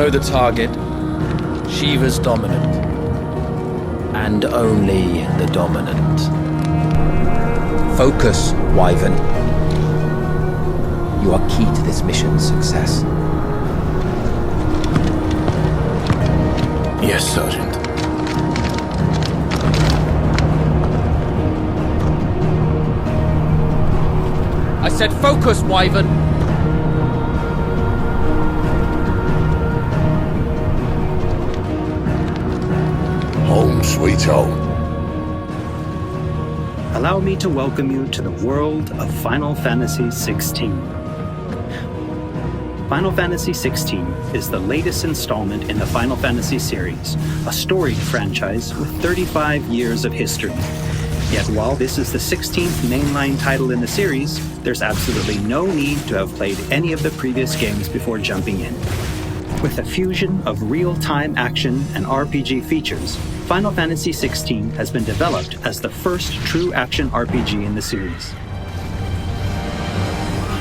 know the target. Shiva's dominant. And only the dominant. Focus, Wyvern. You are key to this mission's success. Yes, Sergeant. I said focus, Wyvern! Home sweet home. Allow me to welcome you to the world of Final Fantasy XVI. Final Fantasy XVI is the latest installment in the Final Fantasy series, a storied franchise with 35 years of history. Yet while this is the 16th mainline title in the series, there's absolutely no need to have played any of the previous games before jumping in. With a fusion of real-time action and RPG features, Final Fantasy XVI has been developed as the first true action RPG in the series.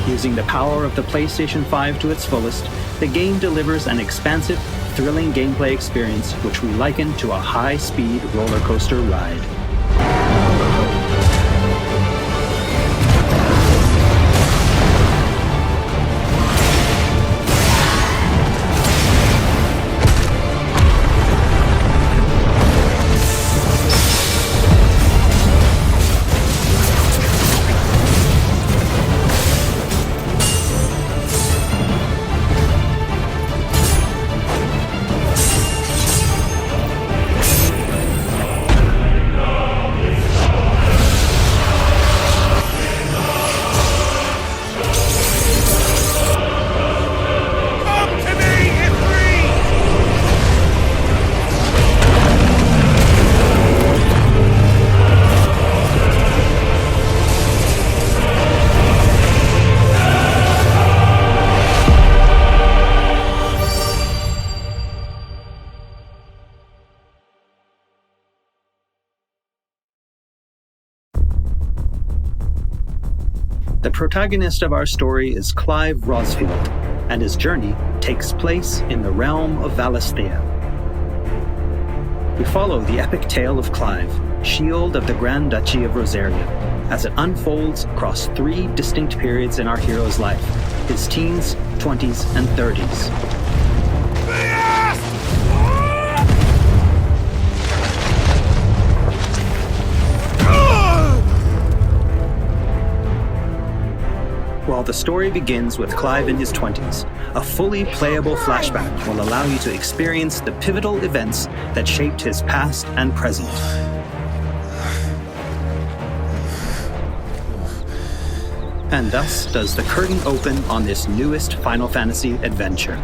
Using the power of the PlayStation 5 to its fullest, the game delivers an expansive, thrilling gameplay experience which we liken to a high-speed roller coaster ride. The protagonist of our story is Clive Rosfield, and his journey takes place in the realm of Valisthea. We follow the epic tale of Clive, Shield of the Grand Duchy of Rosaria, as it unfolds across 3 distinct periods in our hero's life: his teens, 20s, and 30s. While the story begins with Clive in his 20s, a fully playable flashback will allow you to experience the pivotal events that shaped his past and present. And thus does the curtain open on this newest Final Fantasy adventure.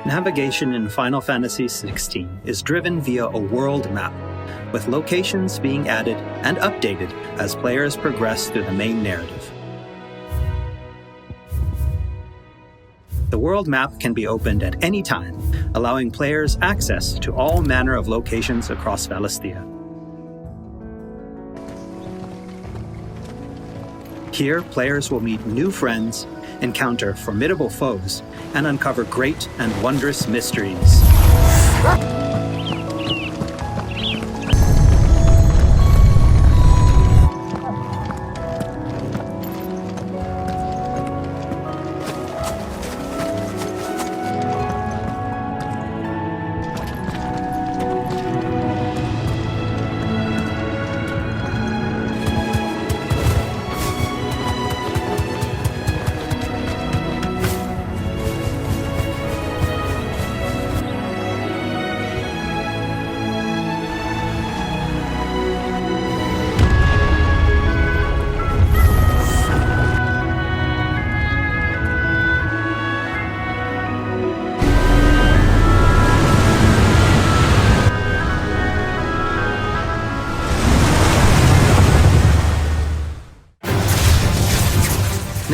Navigation in Final Fantasy XVI is driven via a world map, with locations being added and updated as players progress through the main narrative. The world map can be opened at any time, allowing players access to all manner of locations across Valisthea. Here, players will meet new friends, encounter formidable foes, and uncover great and wondrous mysteries.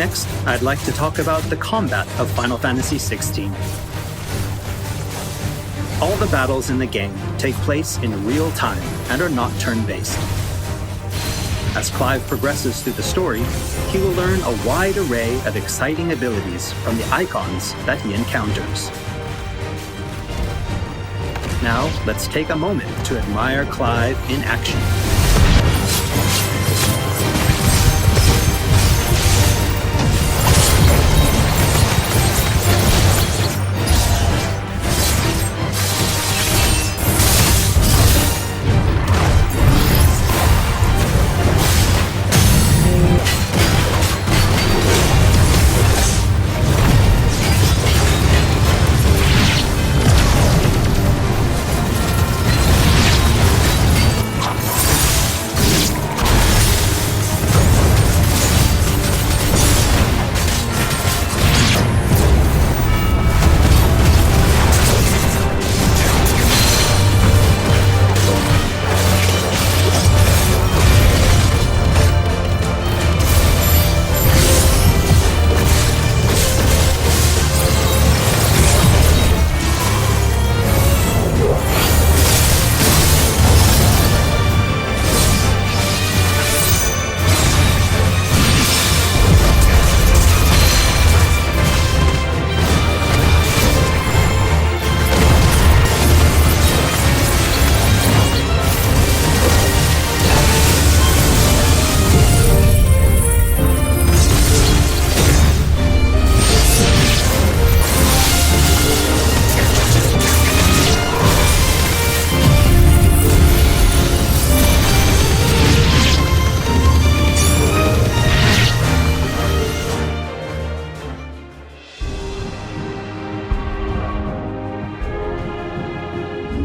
Next, I'd like to talk about the combat of Final Fantasy XVI. All the battles in the game take place in real time and are not turn-based. As Clive progresses through the story, he will learn a wide array of exciting abilities from the icons that he encounters. Now, let's take a moment to admire Clive in action.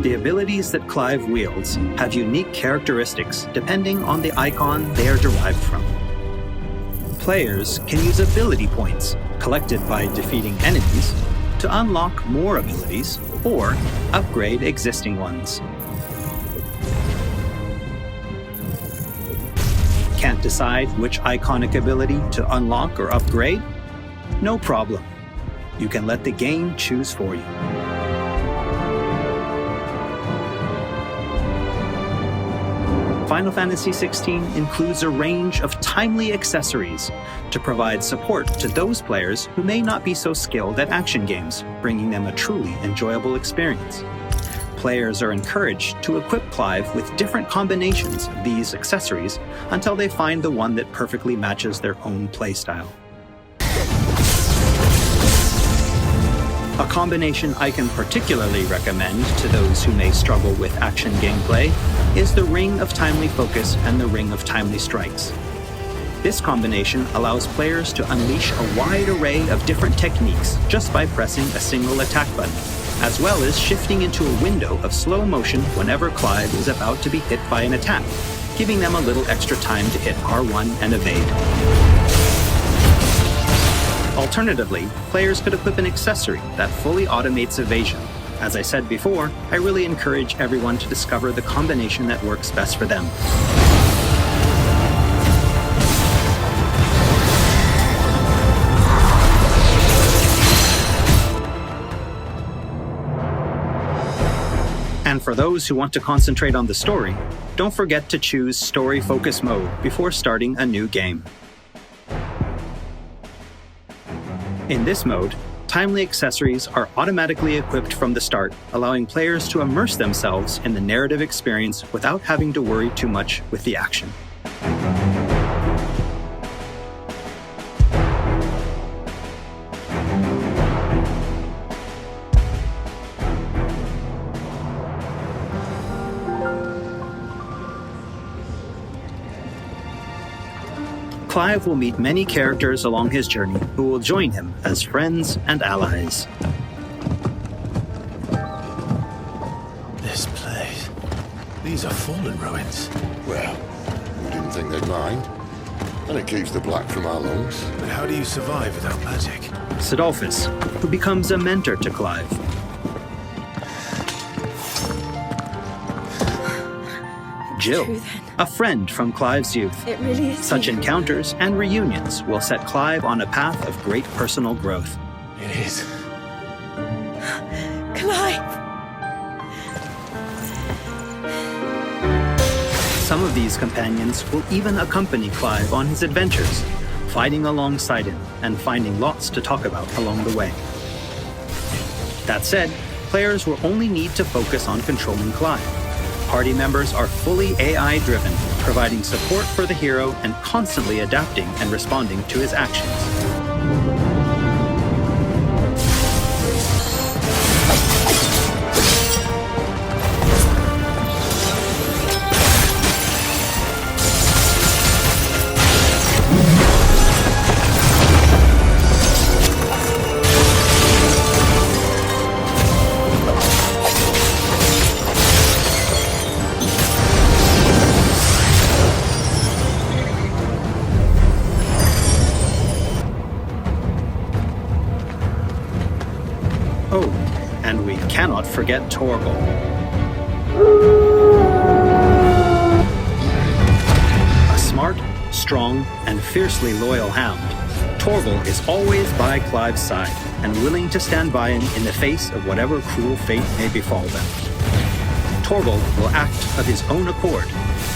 The abilities that Clive wields have unique characteristics depending on the icon they are derived from. Players can use ability points, collected by defeating enemies, to unlock more abilities or upgrade existing ones. Can't decide which iconic ability to unlock or upgrade? No problem. You can let the game choose for you. Final Fantasy XVI includes a range of timely accessories to provide support to those players who may not be so skilled at action games, bringing them a truly enjoyable experience. Players are encouraged to equip Clive with different combinations of these accessories until they find the one that perfectly matches their own playstyle. A combination I can particularly recommend to those who may struggle with action gameplay is the Ring of Timely Focus and the Ring of Timely Strikes. This combination allows players to unleash a wide array of different techniques just by pressing a single attack button, as well as shifting into a window of slow motion whenever Clive is about to be hit by an attack, giving them a little extra time to hit R1 and evade. Alternatively, players could equip an accessory that fully automates evasion. As I said before, I really encourage everyone to discover the combination that works best for them. And for those who want to concentrate on the story, don't forget to choose Story Focus Mode before starting a new game. In this mode, timely accessories are automatically equipped from the start, allowing players to immerse themselves in the narrative experience without having to worry too much with the action. Clive will meet many characters along his journey who will join him as friends and allies. This place. These are fallen ruins. Well, we didn't think they'd mind. And it keeps the black from our lungs. But how do you survive without magic? Cidolfus, who becomes a mentor to Clive. Jill, True then. a friend from Clive's youth. It really is. Such encounters and reunions will set Clive on a path of great personal growth. It is. Clive! Some of these companions will even accompany Clive on his adventures, fighting alongside him and finding lots to talk about along the way. That said, players will only need to focus on controlling Clive. Party members are fully AI-driven, providing support for the hero and constantly adapting and responding to his actions. Oh, and we cannot forget Torgal. A smart, strong, and fiercely loyal hound, Torgal is always by Clive's side and willing to stand by him in the face of whatever cruel fate may befall them. Torgal will act of his own accord,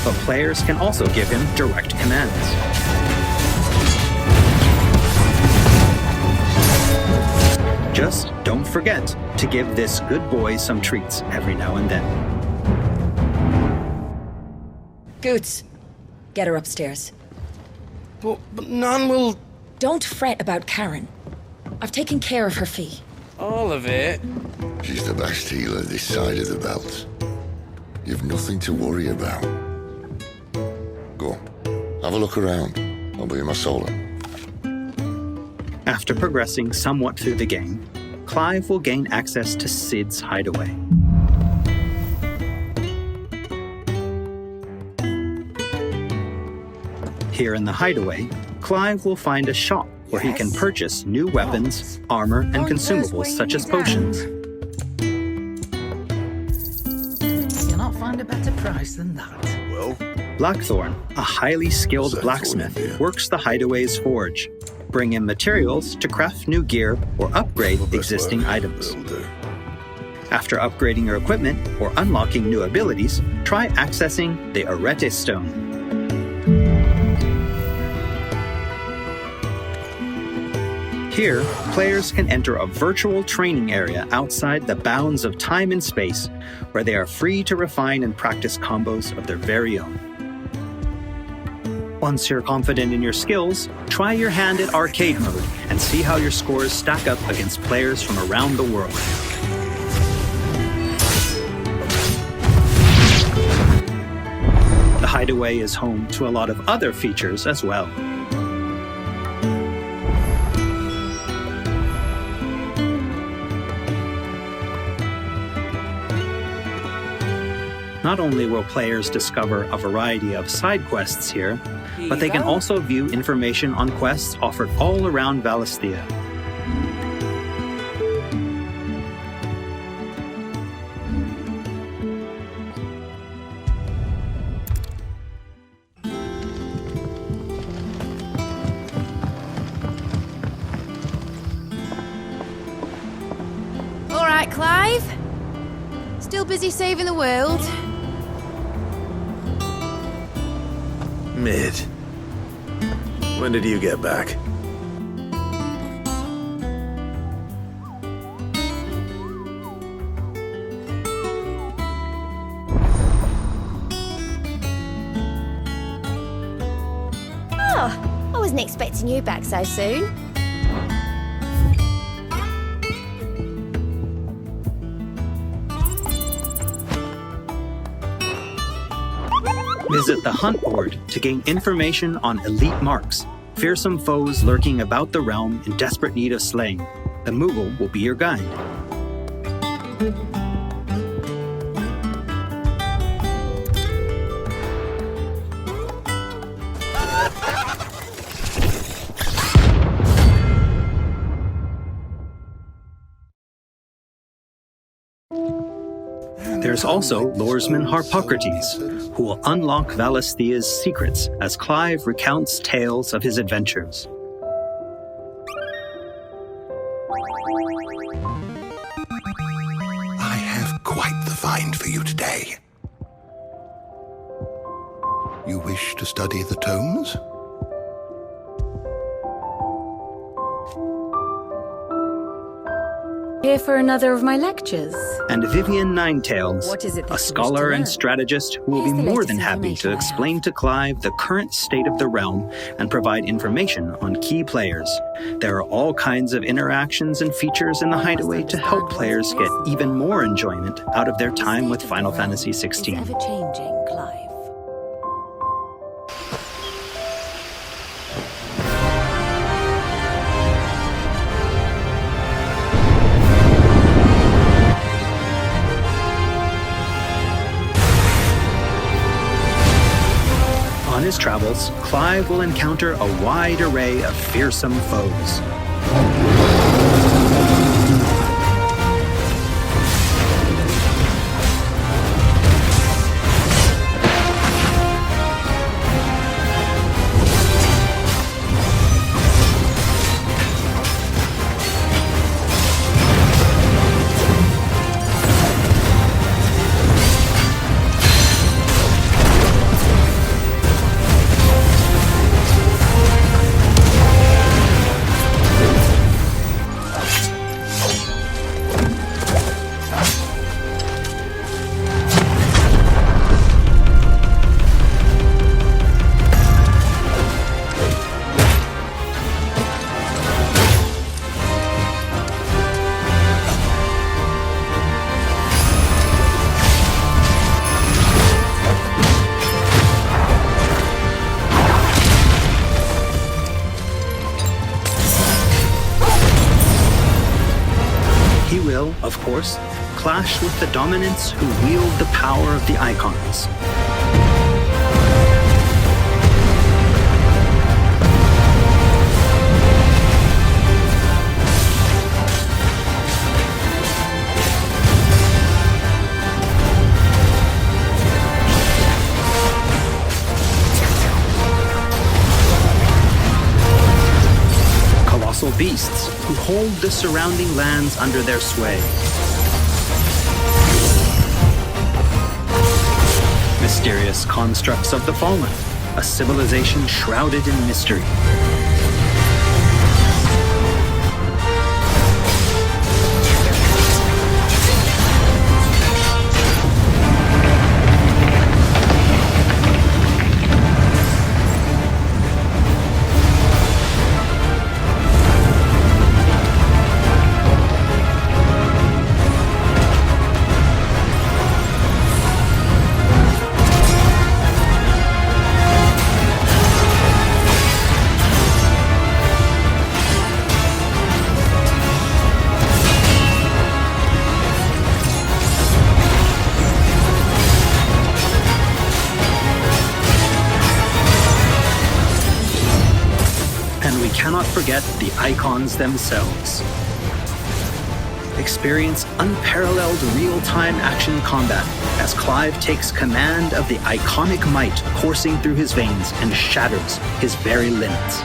but players can also give him direct commands. Just don't forget to give this good boy some treats every now and then. Goots, get her upstairs. But none will... Don't fret about Karen. I've taken care of her fee. All of it? She's the best healer this side of the belt. You've nothing to worry about. Go on, have a look around. I'll be in my solo. After progressing somewhat through the game, Clive will gain access to Sid's hideaway. Here in the hideaway, Clive will find a shop where he can purchase new weapons, armor, and consumables such as potions. You'll not find a better price than that. Well, Blackthorn, a highly skilled What's that blacksmith, for in here? works the hideaway's forge, bring in materials to craft new gear or upgrade best existing work. items. It'll do. After upgrading your equipment or unlocking new abilities, try accessing the Arete Stone. Here, players can enter a virtual training area outside the bounds of time and space, where they are free to refine and practice combos of their very own. Once you're confident in your skills, try your hand at arcade mode and see how your scores stack up against players from around the world. The Hideaway is home to a lot of other features as well. Not only will players discover a variety of side quests here, but they can also view information on quests offered all around Valisthea. All right, Clive. Still busy saving the world? Mid. When did you get back? Oh, I wasn't expecting you back so soon. Visit the Hunt Board to gain information on elite marks, fearsome foes lurking about the realm in desperate need of slaying. The Moogle will be your guide. There's also Loresman Harpocrates, who will unlock Valisthea's secrets as Clive recounts tales of his adventures. I have quite the find for you today. You wish to study the tomes? Here for another of my lectures. And Vivian Ninetails, What is it that a you wish scholar to and learn? strategist who will be Here's the more latest than happy information to I have. explain to Clive the current state of the realm and provide information on key players. There are all kinds of interactions and features in the Hideaway to help players get even more enjoyment out of their time with Final Fantasy Is XVI. ever changing, Clive. On his travels, Clive will encounter a wide array of fearsome foes. He will, of course, clash with the dominants who wield the power of the icons. Colossal beasts who hold the surrounding lands under their sway. Mysterious constructs of the fallen, a civilization shrouded in mystery. And we cannot forget the icons themselves. Experience unparalleled real-time action combat as Clive takes command of the iconic might coursing through his veins and shatters his very limits.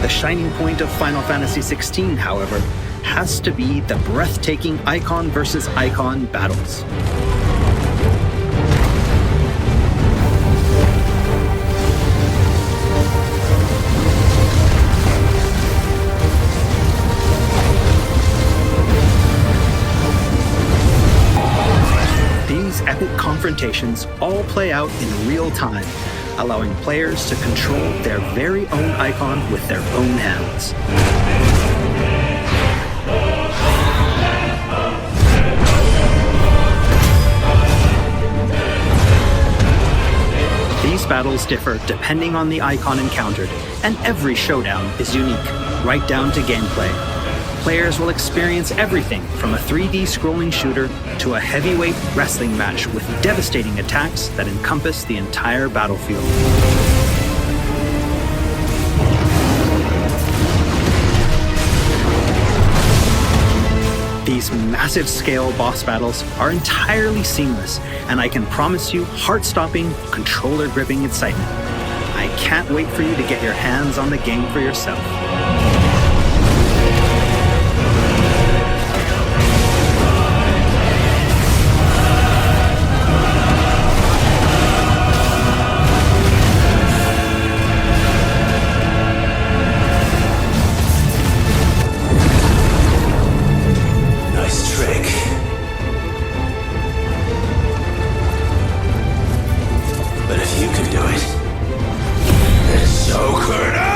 The shining point of Final Fantasy XVI, however, has to be the breathtaking icon versus icon battles. These epic confrontations all play out in real time, allowing players to control their very own icon with their own hands. These battles differ depending on the icon encountered, and every showdown is unique, right down to gameplay. Players will experience everything from a 3D scrolling shooter to a heavyweight wrestling match with devastating attacks that encompass the entire battlefield. These massive scale boss battles are entirely seamless, and I can promise you heart-stopping, controller-gripping excitement. I can't wait for you to get your hands on the game for yourself. Nice trick. But if you can do it, then so could I!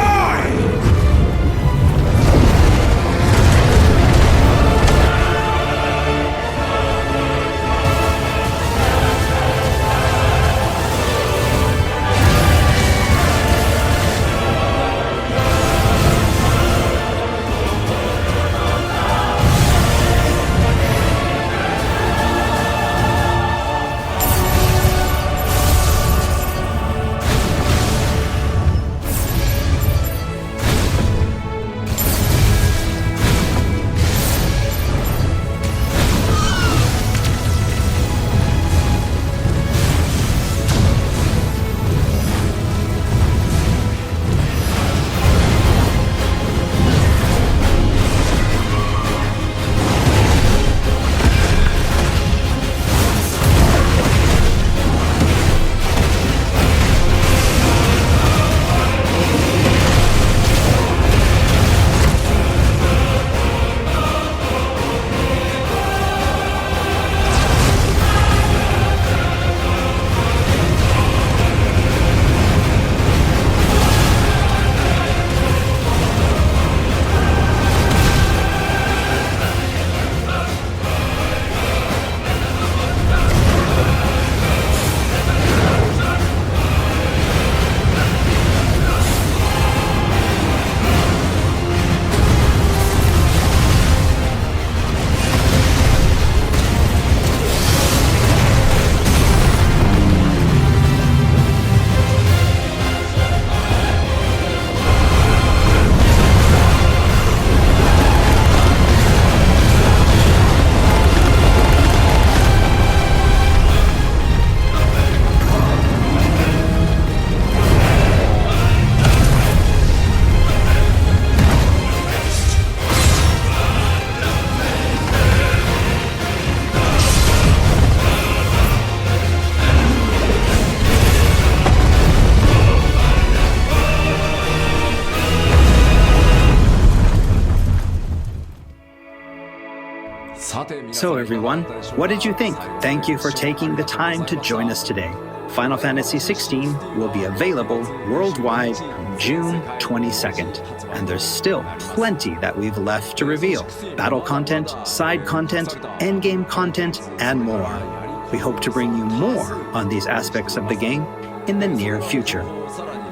So everyone, what did you think? Thank you for taking the time to join us today. Final Fantasy XVI will be available worldwide June 22nd, and there's still plenty that we've left to reveal. Battle content, side content, endgame content, and more. We hope to bring you more on these aspects of the game in the near future.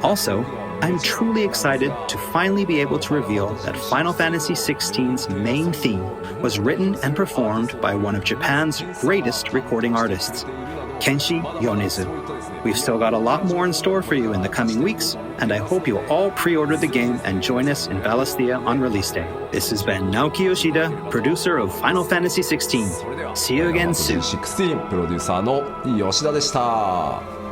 Also, I'm truly excited to finally be able to reveal that Final Fantasy XVI's main theme was written and performed by one of Japan's greatest recording artists, Kenshi Yonezu. We've still got a lot more in store for you in the coming weeks, and I hope you'll all pre-order the game and join us in Valisthea on release day. This has been Naoki Yoshida, producer of Final Fantasy XVI. See you again soon. 16プロデューサーの吉田でした。